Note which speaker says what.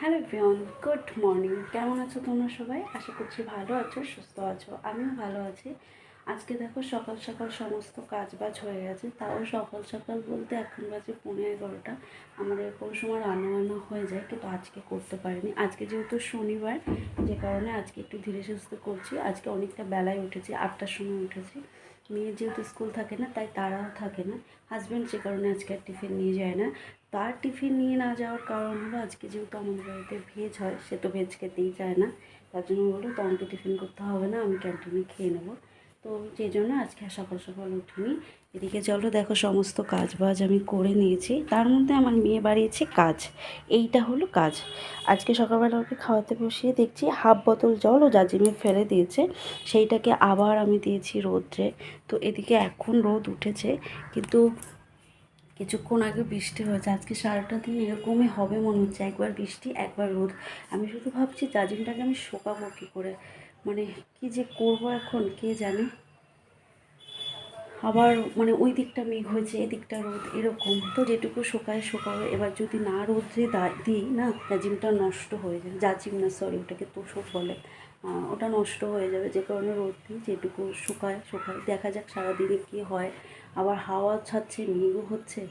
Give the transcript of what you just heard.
Speaker 1: Hello everyone, good morning. কেমন আছো তোমরা সবাই? আশা করছি ভালো আছো, সুস্থ আছো। আমিও ভালো আছি। আজকে দেখো সকাল সকাল সমস্ত কাজ বাজ হয়ে গেছে। তাও সকাল সকাল বলতে এখন বাজে 11:30। আমার এরকম সময় রান্নাবান্না হয়ে যায়, কিন্তু আজকে করতে পারিনি। আজকে যেহেতু শনিবার, যে কারণে আজকে একটু ধীরে সুস্থে করছি। আজকে অনেকটা বেলায় উঠেছি, 8টার সময় উঠেছি। মেয়ের যেহেতু স্কুল থাকে না, তাই তারাও থাকে না। হাজব্যান্ড যে কারণে আজকে আর টিফিন নিয়ে যায় না। তার টিফিন নিয়ে না যাওয়ার কারণ হলো, আজকে যেহেতু আমাদের বাড়িতে ভেজ হয়, সে তো ভেজ খেতেই চায় না। তার জন্য বললো তোমাকে টিফিন করতে হবে না, আমি ক্যান্টিনে খেয়ে নেবো। তো সেই জন্য আজকে সকাল সকাল উঠিনি। এদিকে চলো দেখো, সমস্ত কাজ বাজ আমি করে নিয়েছি। তার মধ্যে আমার মেয়ে বাড়িয়েছে কাজ। এইটা হলো কাজ। আজকে সকালবেলা ওকে খাওয়াতে বসিয়ে দেখছি হাফ বোতল জল ও জাজিমে ফেলে দিয়েছে। সেইটাকে আবার আমি দিয়েছি রোদ্রে। তো এদিকে এখন রোদ উঠেছে, কিন্তু কিছুক্ষণ আগে বৃষ্টি হয়েছে। আজকে সারাটা দিন এরকমই হবে মনে হচ্ছে, একবার বৃষ্টি একবার রোদ। আমি শুধু ভাবছি জাজিমটাকে আমি শুকাবো কী করে, মানে কী যে করবো এখন কে জানে। আবার মানে ওই দিকটা মেঘ হয়েছে, এদিকটা রোদ, এরকম। তো যেটুকু শুকায় শুকাবে। এবার যদি না রোদ্রে দিই না, জাজিমটা নষ্ট হয়ে যাবে। জাজিম না, সরি, ওটাকে তোষক বলে। ওটা নষ্ট হয়ে যাবে, যে কারণে রোদ দিই। যেটুকু শুকায় শুকায়, দেখা যাক সারাদিনে কী হয়। আবার হাওয়া ছাড়ছে, মেঘও হচ্ছে।